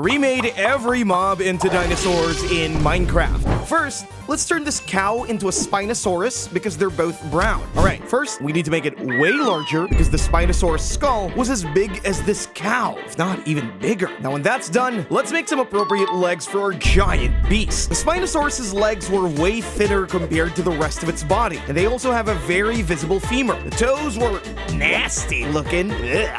remade every mob into dinosaurs in Minecraft. First, let's turn this cow into a Spinosaurus because they're both brown. Alright, first, we need to make it way larger because the Spinosaurus skull was as big as this cow, if not even bigger. Now when that's done, let's make some appropriate legs for our giant beast. The Spinosaurus's legs were way thinner compared to the rest of its body, and they also have a very visible femur. The toes were nasty looking,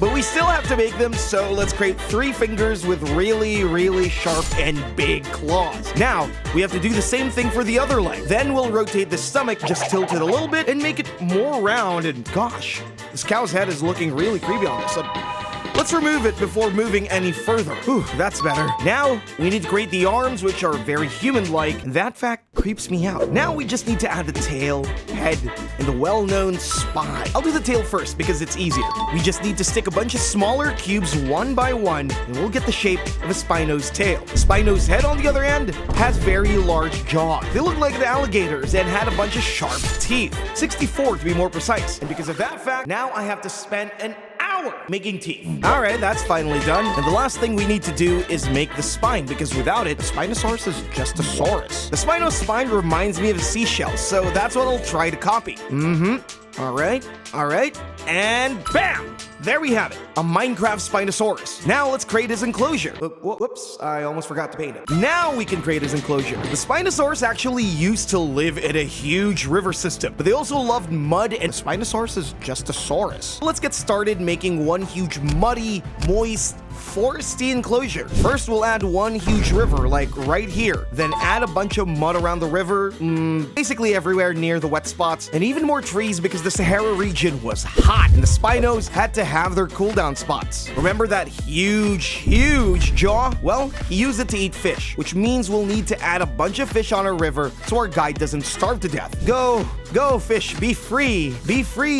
but we still have to make them, so let's create 3 fingers with really sharp and big claws. Now, we have to do the same thing for the other leg. Then we'll rotate the stomach, just tilt it a little bit, and make it more round, and gosh, this cow's head is looking really creepy on this. Let's remove it before moving any further. Whew, that's better. Now, we need to create the arms, which are very human-like, and that fact creeps me out. Now we just need to add the tail, head, and the well-known spine. I'll do the tail first because it's easier. We just need to stick a bunch of smaller cubes one by one, and we'll get the shape of a Spino's tail. Spino's head, on the other end, has very large jaws. They look like an alligator's and had a bunch of sharp teeth. 64 to be more precise. And because of that fact, now I have to spend an hour making teeth. Alright, that's finally done. And the last thing we need to do is make the spine, because without it, the Spinosaurus is just a saurus. The Spino's spine reminds me of a seashell, so that's what I'll try to copy. Alright, and bam! There we have it, a Minecraft Spinosaurus. Now let's create his enclosure. Whoops, I almost forgot to paint it. Now we can create his enclosure. The Spinosaurus actually used to live in a huge river system, but they also loved mud, and the Spinosaurus is just a saurus. Let's get started making one huge muddy, moist, foresty enclosure. First, we'll add one huge river, like right here. Then add a bunch of mud around the river, basically everywhere near the wet spots, and even more trees because the Sahara region was hot, and the Spinos had to have their cooldown spots. Remember that huge jaw? Well, he used it to eat fish, which means we'll need to add a bunch of fish on our river so our guy doesn't starve to death. Go fish, be free,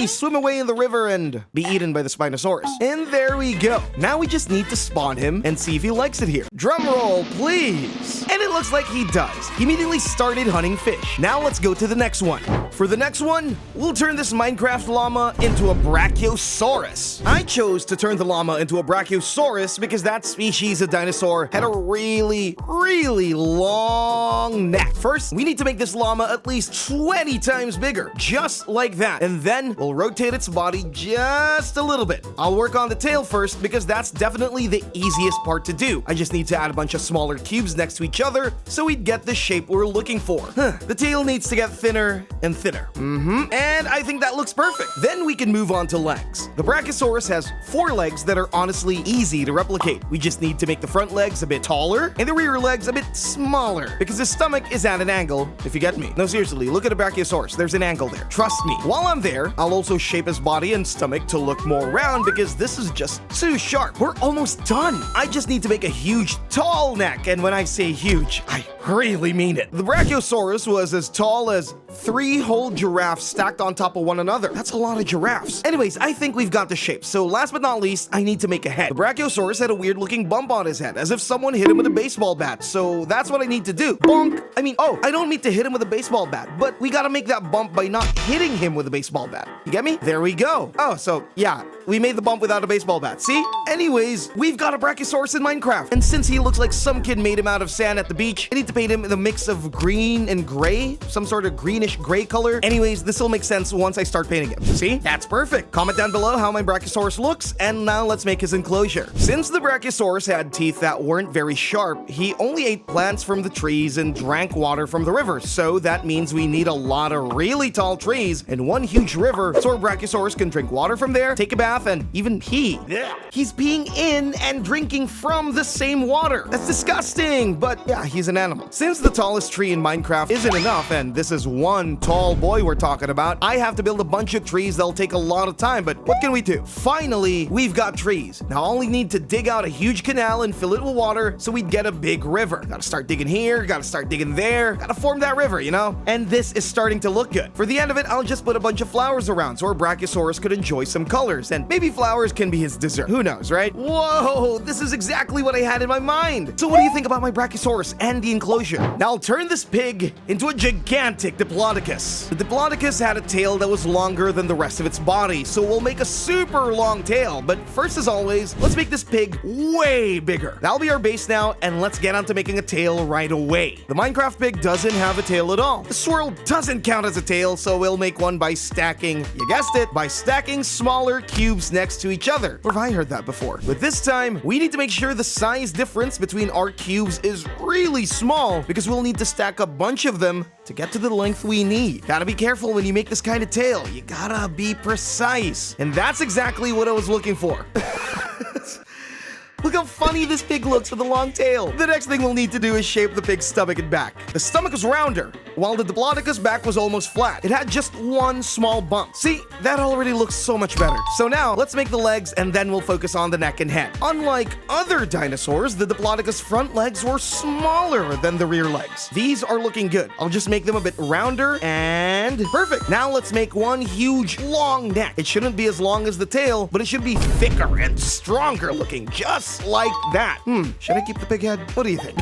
swim away in the river and be eaten by the Spinosaurus. And there we go. Now we just need to spawn him and see if he likes it here. Drum roll, please. And it looks like he does. He immediately started hunting fish. Now let's go to the next one. For the next one, we'll turn this Minecraft llama into a Brachiosaurus. I chose to turn the llama into a Brachiosaurus because that species of dinosaur had a really long neck. First, we need to make this llama at least 20 times bigger, just like that. And then we'll rotate its body just a little bit. I'll work on the tail first because that's definitely the easiest part to do. I just need to add a bunch of smaller cubes next to each other so we'd get the shape we're looking for. The tail needs to get thinner and thinner. And I think that looks perfect. Then we can move on to legs. The Brachiosaurus has 4 legs that are honestly easy to replicate. We just need to make the front legs a bit taller and the rear legs a bit smaller because his stomach is at an angle, if you get me. No, seriously, look at a Brachiosaurus. There's an angle there. Trust me. While I'm there, I'll also shape his body and stomach to look more round because this is just too sharp. We're almost done. I just need to make a huge, tall neck, and when I say huge, I really mean it. The Brachiosaurus was as tall as 3 whole giraffes stacked on top of one another. That's a lot of giraffes. Anyways, I think we've got the shape. So last but not least, I need to make a head. The Brachiosaurus had a weird looking bump on his head, as if someone hit him with a baseball bat. So that's what I need to do. Bonk! I don't mean to hit him with a baseball bat, but we gotta make that bump by not hitting him with a baseball bat. You get me? There we go. Oh, so yeah, we made the bump without a baseball bat. See? Anyways, we've got a Brachiosaurus in Minecraft. And since he looks like some kid made him out of sand at the beach, I need to paint him in a mix of green and gray, some sort of greenish gray color. Anyways, this will make sense once I start painting him. See? That's perfect. Comment down below how my Brachiosaurus looks, and now let's make his enclosure. Since the Brachiosaurus had teeth that weren't very sharp, he only ate plants from the trees and drank water from the river. So that means we need a lot of really tall trees and one huge river so our Brachiosaurus can drink water from there, take a bath, and even pee. Yeah. He's peeing in and drinking from the same water. That's disgusting, but yeah, he's an animal. Since the tallest tree in Minecraft isn't enough, and this is one tall boy we're talking about, I have to build a bunch of trees that'll take a lot of time, but what can we do? Finally, we've got trees. Now I only need to dig out a huge canal and fill it with water so we'd get a big river. Gotta start digging here, gotta start digging there, gotta form that river, you know? And this is starting to look good. For the end of it, I'll just put a bunch of flowers around so our Brachiosaurus could enjoy some colors, and maybe flowers can be his dessert. Who knows, right? Whoa, this is exactly what I had in my mind. So what do you think about my Brachiosaurus Spinosaurus and the enclosure. Now I'll turn this pig into a gigantic Diplodocus. The Diplodocus had a tail that was longer than the rest of its body, so we'll make a super long tail. But first, as always, let's make this pig way bigger. That'll be our base now, and let's get on to making a tail right away. The Minecraft pig doesn't have a tail at all. The swirl doesn't count as a tail, so we'll make one by stacking, you guessed it, by stacking smaller cubes next to each other. Or have I heard that before? But this time, we need to make sure the size difference between our cubes is really small, because we'll need to stack a bunch of them to get to the length we need. Gotta be careful when you make this kind of tail. You gotta be precise. And that's exactly what I was looking for. Look how funny this pig looks with a long tail. The next thing we'll need to do is shape the pig's stomach and back. The stomach was rounder, while the Diplodocus back was almost flat. It had just one small bump. See, that already looks so much better. So now, let's make the legs and then we'll focus on the neck and head. Unlike other dinosaurs, the Diplodocus front legs were smaller than the rear legs. These are looking good. I'll just make them a bit rounder and perfect. Now let's make one huge long neck. It shouldn't be as long as the tail, but it should be thicker and stronger looking, just like that. Should I keep the pig head? What do you think?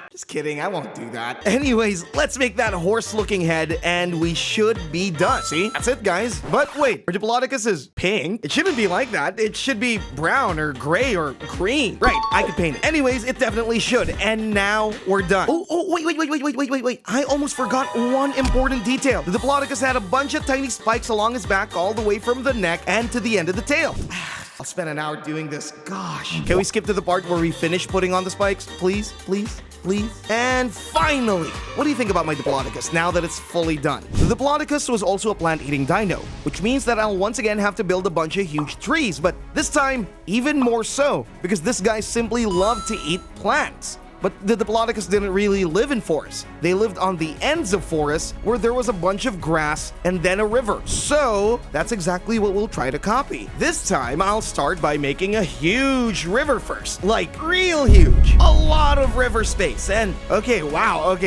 Just kidding, I won't do that. Anyways, let's make that horse-looking head, and we should be done. See? That's it, guys. But wait, our Diplodocus is pink. It shouldn't be like that. It should be brown or gray or green. Right, I could paint it. Anyways, it definitely should. And now we're done. Wait. I almost forgot one important detail. The Diplodocus had a bunch of tiny spikes along its back all the way from the neck and to the end of the tail. I'll spend an hour doing this. Gosh. Can we skip to the part where we finish putting on the spikes? Please? And finally, what do you think about my Diplodocus now that it's fully done? The Diplodocus was also a plant-eating dino, which means that I'll once again have to build a bunch of huge trees, but this time, even more so, because this guy simply loved to eat plants. But the Diplodocus didn't really live in forests. They lived on the ends of forests where there was a bunch of grass and then a river. So that's exactly what we'll try to copy. This time I'll start by making a huge river first. Like real huge. A lot of river space. And okay,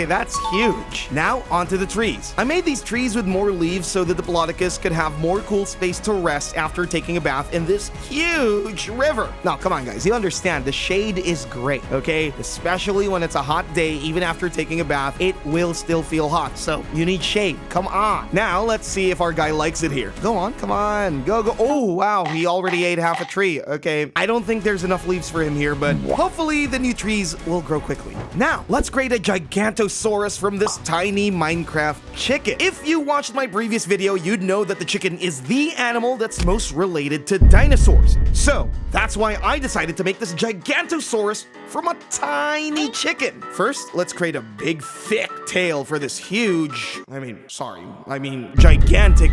that's huge. Now onto the trees. I made these trees with more leaves so the Diplodocus could have more cool space to rest after taking a bath in this huge river. Now come on guys, you understand the shade is great, okay? Especially when it's a hot day, even after taking a bath, it will still feel hot. So you need shade. Come on. Now let's see if our guy likes it here. Go on, come on. Go. Oh, wow. He already ate half a tree. Okay. I don't think there's enough leaves for him here, but hopefully the new trees will grow quickly. Now, let's create a Giganotosaurus from this tiny Minecraft chicken. If you watched my previous video, you'd know that the chicken is the animal that's most related to dinosaurs. So that's why I decided to make this Giganotosaurus from a tiny chicken. First, let's create a big, thick tail for this gigantic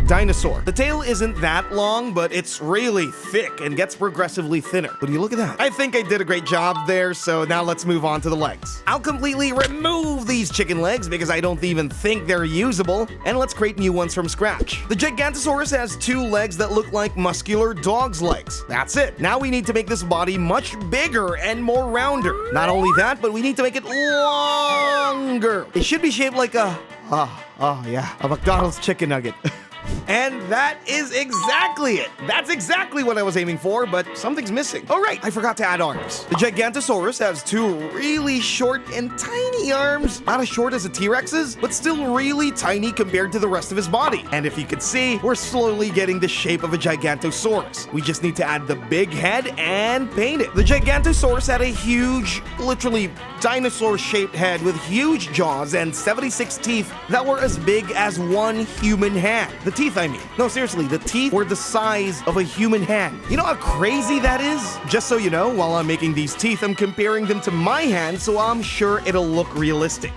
dinosaur. The tail isn't that long, but it's really thick and gets progressively thinner. Would you look at that? I think I did a great job there, so now let's move on to the legs. I'll completely remove these chicken legs because I don't even think they're usable, and let's create new ones from scratch. The Giganotosaurus has two legs that look like muscular dog's legs. That's it. Now we need to make this body much bigger and more rounder. Not only that, but we need to make it longer. It should be shaped like a McDonald's chicken nugget. And that is exactly it. That's exactly what I was aiming for, but something's missing. Oh right, I forgot to add arms. The Giganotosaurus has two really short and tiny arms. Not as short as a T-Rex's, but still really tiny compared to the rest of his body. And if you could see, we're slowly getting the shape of a Giganotosaurus. We just need to add the big head and paint it. The Giganotosaurus had a huge, literally dinosaur-shaped head with huge jaws and 76 teeth that were as big as one human hand. The teeth, I mean. No, seriously, the teeth were the size of a human hand. You know how crazy that is? Just so you know, while I'm making these teeth, I'm comparing them to my hand, so I'm sure it'll look realistic.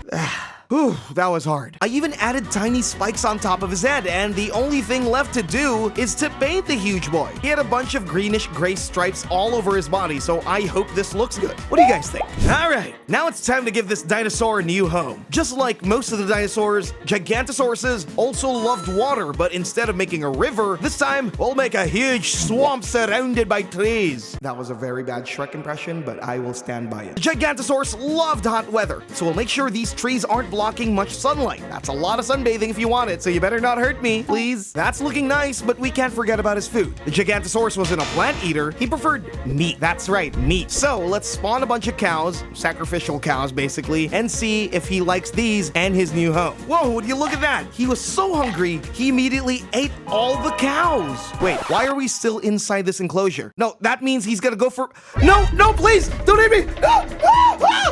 Whew, that was hard. I even added tiny spikes on top of his head, and the only thing left to do is to paint the huge boy. He had a bunch of greenish-gray stripes all over his body, so I hope this looks good. What do you guys think? Alright, now it's time to give this dinosaur a new home. Just like most of the dinosaurs, Gigantosauruses also loved water, but instead of making a river, this time we'll make a huge swamp surrounded by trees. That was a very bad Shrek impression, but I will stand by it. The Gigantosaurus loved hot weather, so we'll make sure these trees aren't blocked blocking much sunlight. That's a lot of sunbathing if you want it, so you better not hurt me, please. That's looking nice, but we can't forget about his food. The Giganotosaurus wasn't a plant eater. He preferred meat. That's right, meat. So let's spawn a bunch of cows, sacrificial cows basically, and see if he likes these and his new home. Whoa, would you look at that? He was so hungry, he immediately ate all the cows. Wait, why are we still inside this enclosure? No, that means he's gonna go for... No, please, don't hit me.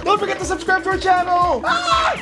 Don't forget to subscribe to our channel.